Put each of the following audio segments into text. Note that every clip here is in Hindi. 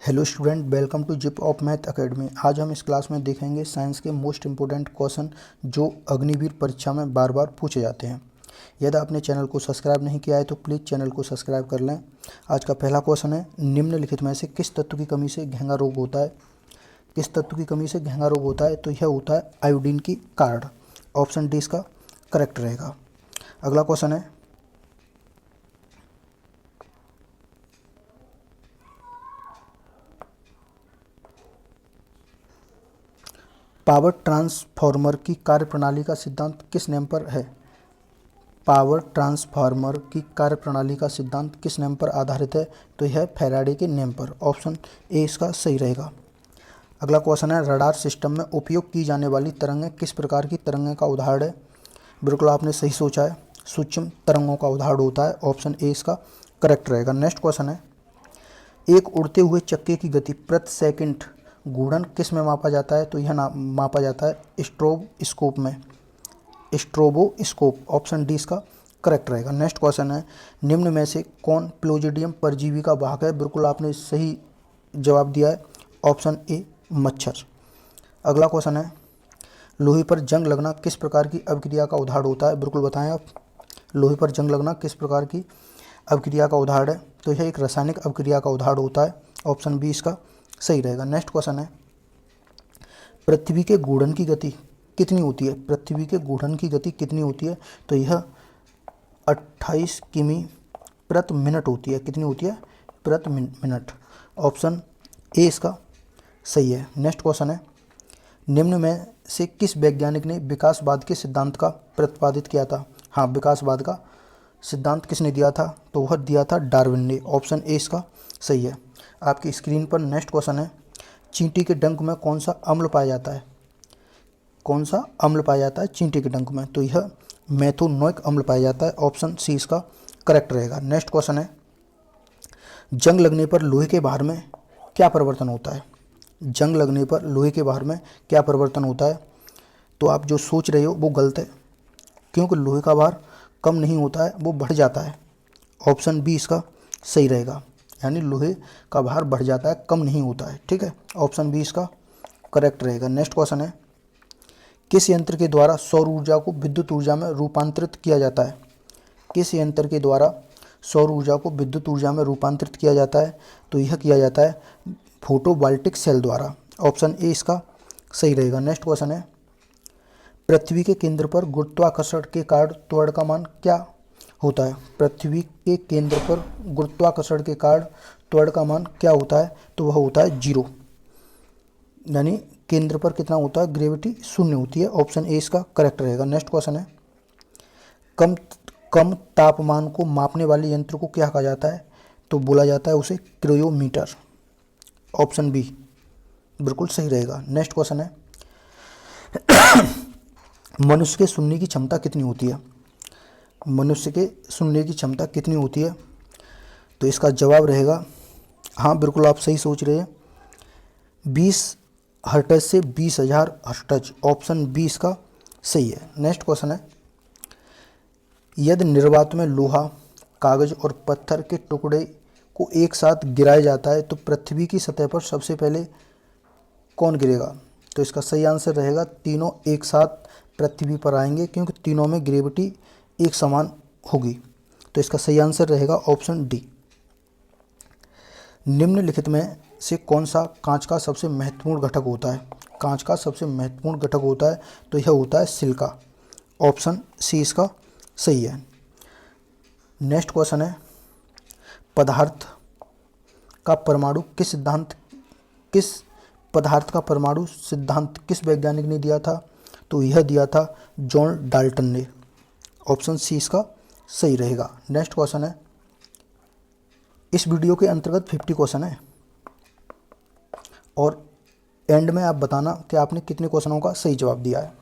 Hello student, welcome to zip of math academy. आज हम इस क्लास में देखेंगे साइंस के मोस्ट इंपोर्टेंट क्वेश्चन जो अग्निवीर परीक्षा में बार बार पूछे जाते हैं। यदि आपने चैनल को सब्सक्राइब नहीं किया है तो प्लीज़ चैनल को सब्सक्राइब कर लें। आज का पहला क्वेश्चन है, निम्नलिखित में से किस तत्व की कमी से घेंगा रोग होता है? किस तत्व की कमी से घेंगा रोग होता है? तो यह होता है आयोडीन की कार्ड। ऑप्शन डी इसका करेक्ट रहेगा। अगला क्वेश्चन है, पावर ट्रांसफार्मर की कार्यप्रणाली का सिद्धांत किस नियम पर है? पावर ट्रांसफार्मर की कार्यप्रणाली का सिद्धांत किस नियम पर आधारित है? तो यह फैराडे के नियम पर। ऑप्शन ए इसका सही रहेगा। अगला क्वेश्चन है, रडार सिस्टम में उपयोग की जाने वाली तरंगें किस प्रकार की तरंगें का उदाहरण है? बिल्कुल आपने सही सोचा है, सूक्ष्म तरंगों का उदाहरण होता है। ऑप्शन ए इसका करेक्ट रहेगा। नेक्स्ट क्वेश्चन है, एक उड़ते हुए चक्के की गति प्रति सेकंड घूर्णन किस में मापा जाता है? तो यह मापा जाता है स्ट्रोबोस्कोप में। स्ट्रोबोस्कोप। ऑप्शन डी इसका करेक्ट रहेगा। नेक्स्ट क्वेश्चन है, निम्न में से कौन प्लूजिडियम परजीवी का वाहक है? बिल्कुल आपने सही जवाब दिया है। ऑप्शन ए मच्छर। अगला क्वेश्चन है, लोहे पर जंग लगना किस प्रकार की अभिक्रिया का उदाहरण होता है? बिल्कुल बताएं आप। लोहे पर जंग लगना किस प्रकार की अभिक्रिया का उदाहरण है? तो यह एक रासायनिक अभिक्रिया का उदाहरण होता है। ऑप्शन बी इसका सही रहेगा। नेक्स्ट क्वेश्चन है, पृथ्वी के घूर्णन की गति कितनी होती है? पृथ्वी के घूर्णन की गति कितनी होती है? तो यह 28 किमी प्रति मिनट होती है। कितनी होती है? प्रति मिनट। ऑप्शन ए इसका सही है। नेक्स्ट क्वेश्चन है, निम्न में से किस वैज्ञानिक ने विकासवाद के सिद्धांत का प्रतिपादित किया था? हाँ, विकासवाद का सिद्धांत किसने दिया था? तो वह दिया था डार्विन ने। ऑप्शन ए इसका सही है। आपकी स्क्रीन पर नेक्स्ट क्वेश्चन है, चींटी के डंक में कौन सा अम्ल पाया जाता है? कौन सा अम्ल पाया जाता है चींटी के डंक में? तो यह मेथोनोइक अम्ल पाया जाता है। ऑप्शन सी इसका करेक्ट रहेगा। नेक्स्ट क्वेश्चन है, जंग लगने पर लोहे के भार में क्या परिवर्तन होता है? जंग लगने पर लोहे के भार में क्या परिवर्तन होता है? तो आप जो सोच रहे हो वो गलत है, क्योंकि लोहे का भार कम नहीं होता है, वो बढ़ जाता है। ऑप्शन बी इसका सही रहेगा, यानी लोहे का भार बढ़ जाता है, कम नहीं होता है। ठीक है, ऑप्शन बी इसका करेक्ट रहेगा। नेक्स्ट क्वेश्चन है, किस यंत्र के द्वारा सौर ऊर्जा को विद्युत ऊर्जा में रूपांतरित किया जाता है? किस यंत्र के द्वारा सौर ऊर्जा को विद्युत ऊर्जा में रूपांतरित किया जाता है? तो यह किया जाता है फोटोवोल्टिक सेल द्वारा। ऑप्शन ए इसका सही रहेगा। नेक्स्ट क्वेश्चन है, पृथ्वी के केंद्र पर गुरुत्वाकर्षण के कारण त्वरण का मान क्या होता है? पृथ्वी के केंद्र पर गुरुत्वाकर्षण के कारण त्वरण का मान क्या होता है? तो वह होता है 0, यानी केंद्र पर कितना होता है? ग्रेविटी 0 होती है। ऑप्शन ए इसका करेक्ट रहेगा। नेक्स्ट क्वेश्चन है, कम कम तापमान को मापने वाले यंत्र को क्या कहा जाता है? तो बोला जाता है उसे क्रायोमीटर। ऑप्शन बी बिल्कुल सही रहेगा। नेक्स्ट क्वेश्चन है, मनुष्य के सुनने की क्षमता कितनी होती है? मनुष्य के सुनने की क्षमता कितनी होती है? तो इसका जवाब रहेगा, हाँ बिल्कुल आप सही सोच रहे हैं, 20 हर्ट्ज से 20,000 हर्ट्ज। ऑप्शन बी इसका सही है। नेक्स्ट क्वेश्चन है, यदि निर्वात में लोहा, कागज और पत्थर के टुकड़े को एक साथ गिराया जाता है तो पृथ्वी की सतह पर सबसे पहले कौन गिरेगा? तो इसका सही आंसर रहेगा, तीनों एक साथ पृथ्वी पर आएंगे, क्योंकि तीनों में ग्रेविटी एक समान होगी। तो इसका सही आंसर रहेगा ऑप्शन डी। निम्नलिखित में से कौन सा कांच का सबसे महत्वपूर्ण घटक होता है? कांच का सबसे महत्वपूर्ण घटक होता है तो यह होता है सिलिका। ऑप्शन सी इसका सही है। नेक्स्ट क्वेश्चन है, पदार्थ का परमाणु किस सिद्धांत किस पदार्थ का परमाणु सिद्धांत किस वैज्ञानिक ने दिया था? तो यह दिया था जॉन डाल्टन ने। ऑप्शन सी इसका सही रहेगा। नेक्स्ट क्वेश्चन है, इस वीडियो के अंतर्गत 50 क्वेश्चन है और एंड में आप बताना कि आपने कितने क्वेश्चनों का सही जवाब दिया है।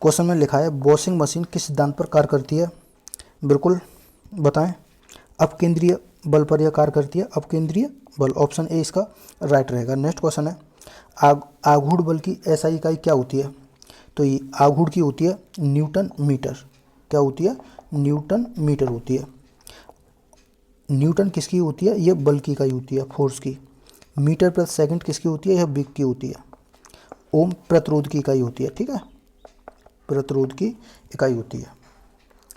क्वेश्चन में लिखा है, वॉशिंग मशीन किस सिद्धांत पर कार्य करती है? बिल्कुल बताएं। अपकेंद्रीय बल पर यह कार्य करती है, अपकेंद्रीय बल। ऑप्शन ए इसका राइट रहेगा। नेक्स्ट क्वेश्चन है, आघूर्ण बल की एसआई इकाई क्या होती है? तो ये आघूर्ण की होती है न्यूटन मीटर। क्या होती है? न्यूटन मीटर होती है। न्यूटन किसकी होती है? यह बल की इकाई होती है, फोर्स की। मीटर प्रति सेकंड किसकी होती है? यह वेग की होती है। ओम प्रतिरोध की इकाई होती है, ठीक है, प्रतिरोध की इकाई होती है।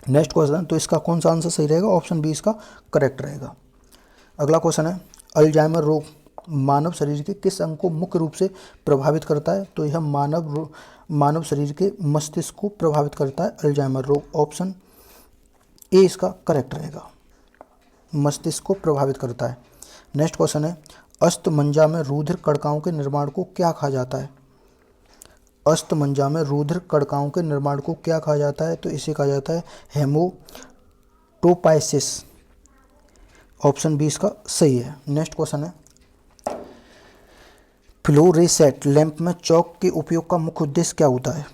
नेक्स्ट क्वेश्चन, तो इसका कौन सा आंसर सही रहेगा? ऑप्शन बी इसका करेक्ट रहेगा। अगला क्वेश्चन है, अल्जाइमर रोग मानव शरीर के किस अंग को मुख्य रूप से प्रभावित करता है? तो यह मानव शरीर के मस्तिष्क को प्रभावित करता है अल्जाइमर रोग। ऑप्शन ए इसका करेक्ट रहेगा, मस्तिष्क को प्रभावित करता है। नेक्स्ट क्वेश्चन है, अस्थमज्जा में रुधिर कणिकाओं के निर्माण को क्या कहा जाता है? अस्थमज्जा में रुधिर कणिकाओं के निर्माण को क्या कहा जाता है? तो इसे कहा जाता है हेमोटोपाइसिस। ऑप्शन बी इसका सही है। नेक्स्ट क्वेश्चन है, फ्लोरेसेंट लैंप में चौक के उपयोग का मुख्य उद्देश्य क्या होता है?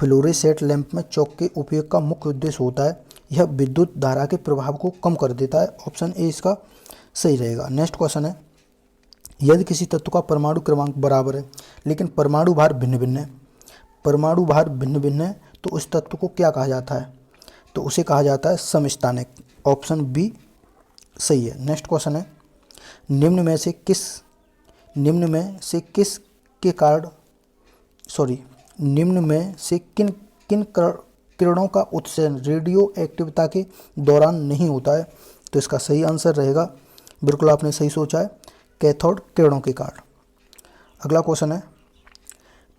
फ्लोरेसेंट लैंप में चौक के उपयोग का मुख्य उद्देश्य होता है, यह विद्युत धारा के प्रभाव को कम कर देता है। ऑप्शन ए इसका सही रहेगा। नेक्स्ट क्वेश्चन है, यदि किसी तत्व का परमाणु क्रमांक बराबर है लेकिन परमाणु भार भिन्न भिन्न है, परमाणु भार भिन्न भिन्न है, तो उस तत्व को क्या कहा जाता है? तो उसे कहा जाता है समस्थानिक। ऑप्शन बी सही है। नेक्स्ट क्वेश्चन है, निम्न में से किन किन किरणों का उत्सर्जन रेडियो एक्टिविटी के दौरान नहीं होता है? तो इसका सही आंसर रहेगा, बिल्कुल आपने सही सोचा है, कैथोड किरणों के कारण। अगला क्वेश्चन है,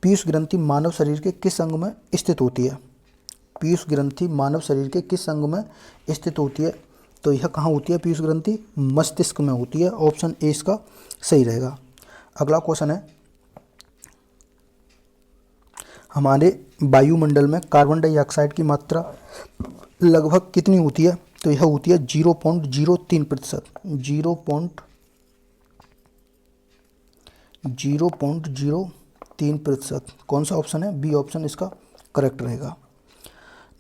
पीयूष ग्रंथि मानव शरीर के किस अंग में स्थित होती है? पीयूष ग्रंथि मानव शरीर के किस अंग में स्थित होती है? तो यह कहाँ होती है पीयूष ग्रंथि? मस्तिष्क में होती है। ऑप्शन ए इसका सही रहेगा। अगला क्वेश्चन है, हमारे वायुमंडल में कार्बन डाइऑक्साइड की मात्रा लगभग कितनी होती है? तो यह होती है 0.03%। 0.03%। कौन सा ऑप्शन है? बी ऑप्शन इसका करेक्ट रहेगा।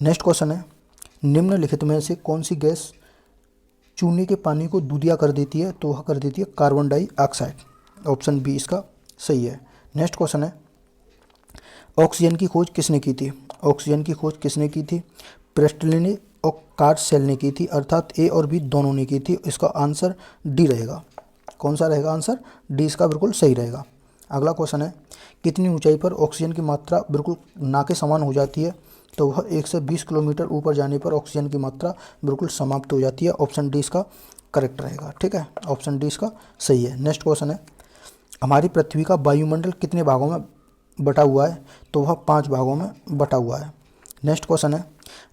नेक्स्ट क्वेश्चन है, निम्नलिखित में से कौन सी गैस चूने के पानी को दूधिया कर देती है? तो वह कर देती है कार्बन डाइऑक्साइड। ऑप्शन बी इसका सही है। नेक्स्ट क्वेश्चन है, ऑक्सीजन की खोज किसने की थी? ऑक्सीजन की खोज किसने की थी? प्रेस्टले ने और कार्सेल ने की थी, अर्थात ए और बी दोनों ने की थी। इसका आंसर डी रहेगा। कौन सा रहेगा आंसर? डी इसका बिल्कुल सही रहेगा। अगला क्वेश्चन है, कितनी ऊंचाई पर ऑक्सीजन की मात्रा बिल्कुल ना के समान हो जाती है? तो वह 1 से 20 किलोमीटर ऊपर जाने पर ऑक्सीजन की मात्रा बिल्कुल समाप्त हो जाती है। ऑप्शन डी इसका करेक्ट रहेगा, ठीक है, ऑप्शन डी इसका सही है। नेक्स्ट क्वेश्चन है, हमारी पृथ्वी का वायुमंडल कितने भागों में बटा हुआ है? तो वह 5 भागों में बटा हुआ है। नेक्स्ट क्वेश्चन है,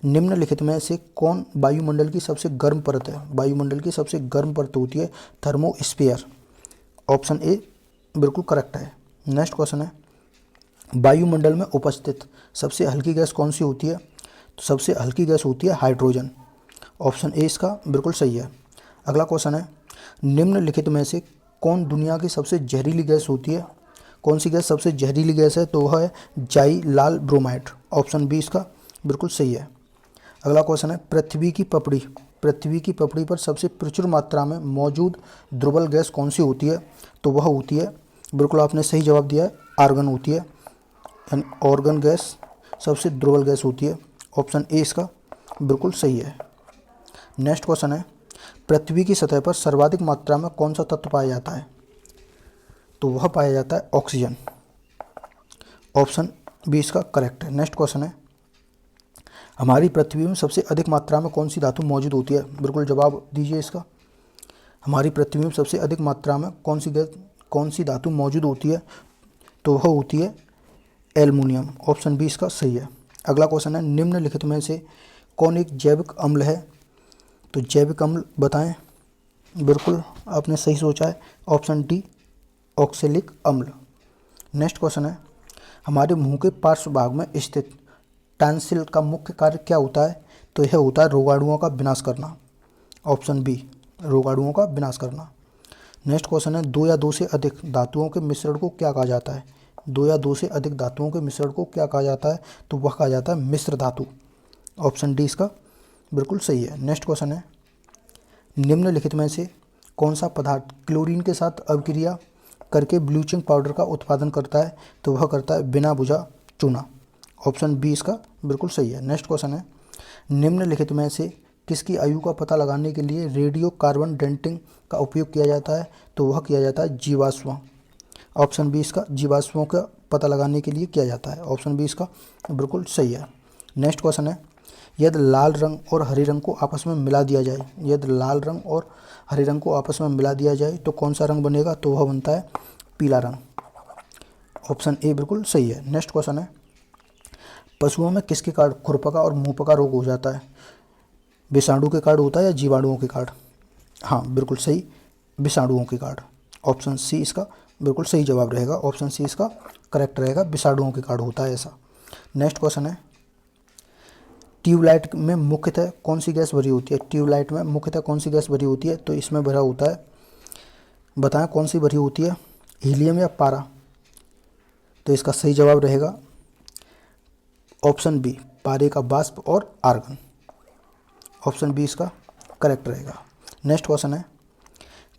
निम्नलिखित में से कौन वायुमंडल की सबसे गर्म परत है? वायुमंडल की सबसे गर्म परत होती है थर्मोस्फीयर। ऑप्शन ए बिल्कुल करेक्ट है। नेक्स्ट क्वेश्चन है, वायुमंडल में उपस्थित सबसे हल्की गैस कौन सी होती है? तो सबसे हल्की गैस होती है हाइड्रोजन। ऑप्शन ए इसका बिल्कुल सही है। अगला क्वेश्चन है, निम्नलिखित में से कौन दुनिया की सबसे जहरीली गैस होती है? कौन सी गैस सबसे जहरीली गैस है? तो वह है जाई लाल ब्रोमाइड। ऑप्शन बी इसका बिल्कुल सही है। अगला क्वेश्चन है, पृथ्वी की पपड़ी पर सबसे प्रचुर मात्रा में मौजूद दुर्बल गैस कौन सी होती है? तो वह होती है, बिल्कुल आपने सही जवाब दिया है, आर्गन होती है, यानी ऑर्गन गैस सबसे दुर्बल गैस होती है। ऑप्शन ए इसका बिल्कुल सही है। नेक्स्ट क्वेश्चन है, पृथ्वी की सतह पर सर्वाधिक मात्रा में कौन सा तत्व पाया जाता है? तो वह पाया जाता है ऑक्सीजन। ऑप्शन बी इसका करेक्ट है। नेक्स्ट क्वेश्चन है, हमारी पृथ्वी में सबसे अधिक मात्रा में कौन सी धातु मौजूद होती है? बिल्कुल जवाब दीजिए इसका। हमारी पृथ्वी में सबसे अधिक मात्रा में कौन सी धातु मौजूद होती है? तो वह होती है एल्युमिनियम। ऑप्शन बी इसका सही है। अगला क्वेश्चन है, निम्नलिखित में से कौन एक जैविक अम्ल है? तो जैविक अम्ल बताएं। बिल्कुल आपने सही सोचा है, ऑप्शन डी ऑक्सैलिक अम्ल। नेक्स्ट क्वेश्चन है, हमारे मुंह के पार्श्व भाग में स्थित टॉन्सिल का मुख्य कार्य क्या होता है? तो यह होता है रोगाणुओं का विनाश करना। ऑप्शन बी रोगाणुओं का विनाश करना। नेक्स्ट क्वेश्चन है, 2 या 2 से अधिक धातुओं के मिश्रण को क्या कहा जाता है? 2 या 2 से अधिक धातुओं के मिश्रण को क्या कहा जाता है? तो वह कहा जाता है मिश्र धातु। ऑप्शन डी इसका बिल्कुल सही है। नेक्स्ट क्वेश्चन है, निम्नलिखित में से कौन सा पदार्थ क्लोरीन के साथ अभिक्रिया करके ब्लीचिंग पाउडर का उत्पादन करता है? तो वह करता है बिना बुझा चूना। ऑप्शन बी इसका बिल्कुल सही है। नेक्स्ट क्वेश्चन है, निम्नलिखित में से किसकी आयु का पता लगाने के लिए रेडियो कार्बन डेटिंग का उपयोग किया जाता है? तो वह किया जाता है जीवाश्म। ऑप्शन बी इसका जीवाश्मों का पता लगाने के लिए किया जाता है। ऑप्शन बी इसका बिल्कुल सही है। नेक्स्ट क्वेश्चन है, यदि लाल रंग और हरे रंग को आपस में मिला दिया जाए, यदि लाल रंग और हरे रंग को आपस में मिला दिया जाए तो कौन सा रंग बनेगा? तो वह बनता है पीला रंग। ऑप्शन ए बिल्कुल सही है। नेक्स्ट क्वेश्चन है, पशुओं में किसके कारण खुरपका और मुंहपका रोग हो जाता है? विषाणु के कारण होता है या जीवाणुओं के कारण? हाँ बिल्कुल सही, विषाणुओं के कारण। ऑप्शन सी इसका बिल्कुल सही जवाब रहेगा। ऑप्शन सी इसका करेक्ट रहेगा, विषाणुओं के कारण होता है ऐसा। नेक्स्ट क्वेश्चन है, ट्यूबलाइट में मुख्यतः कौन सी गैस भरी होती है? ट्यूबलाइट में मुख्यतः कौन सी गैस भरी होती है? तो इसमें भरा होता है, बताएं कौन सी भरी होती है, हीलियम या पारा? तो इसका सही जवाब रहेगा ऑप्शन बी, पारे का वाष्प और आर्गन। ऑप्शन बी इसका करेक्ट रहेगा। नेक्स्ट क्वेश्चन है,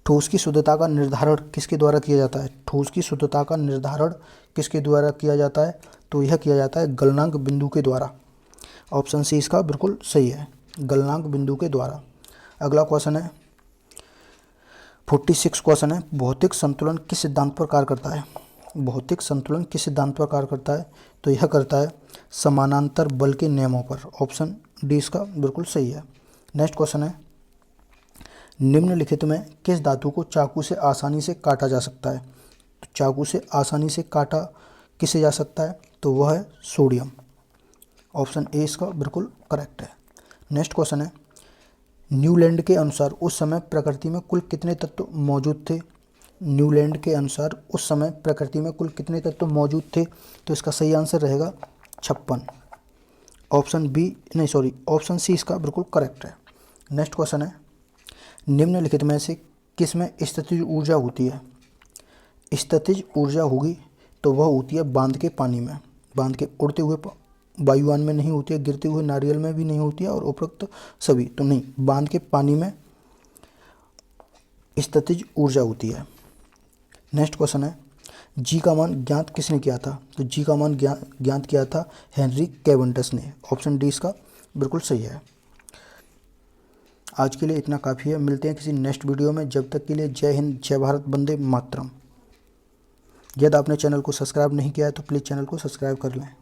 ठोस की शुद्धता का निर्धारण किसके द्वारा किया जाता है? ठोस की शुद्धता का निर्धारण किसके द्वारा किया जाता है? तो यह किया जाता है गलनांक बिंदु के द्वारा। ऑप्शन सी इसका बिल्कुल सही है, गलनांक बिंदु के द्वारा। अगला क्वेश्चन है 46 क्वेश्चन है, भौतिक संतुलन किस सिद्धांत पर कार्य करता है? भौतिक संतुलन किस सिद्धांत पर कार्य करता है? तो यह करता है समानांतर बल के नियमों पर। ऑप्शन डी इसका बिल्कुल सही है। नेक्स्ट क्वेश्चन है, निम्नलिखित में किस धातु को चाकू से आसानी से काटा जा सकता है? तो चाकू से आसानी से काटा किसे जा सकता है? तो वह है सोडियम। ऑप्शन ए इसका बिल्कुल करेक्ट है। नेक्स्ट क्वेश्चन है, न्यूलैंड के अनुसार उस समय प्रकृति में कुल कितने तत्व मौजूद थे? न्यूलैंड के अनुसार उस समय प्रकृति में कुल कितने तत्व मौजूद थे? तो इसका सही आंसर रहेगा 56। ऑप्शन बी नहीं सॉरी ऑप्शन सी इसका बिल्कुल करेक्ट है। नेक्स्ट क्वेश्चन है, निम्नलिखित में से किस में स्थितिज ऊर्जा होती है? स्थितिज ऊर्जा होगी तो वह होती है बांध के पानी में। बांध के उड़ते हुए वायुयान में नहीं होती है, गिरते हुए नारियल में भी नहीं होती है, और उपरोक्त सभी तो नहीं, बांध के पानी में स्थितिज ऊर्जा होती है। नेक्स्ट क्वेश्चन है, जी का मान ज्ञात किसने किया था? तो जी का मान ज्ञात किया था हेनरी कैवेंडिश ने। ऑप्शन डी इसका बिल्कुल सही है। आज के लिए इतना काफ़ी है, मिलते हैं किसी नेक्स्ट वीडियो में। जब तक के लिए जय हिंद, जय भारत, वंदे मातरम। यदि आपने चैनल को सब्सक्राइब नहीं किया है तो प्लीज़ चैनल को सब्सक्राइब कर लें।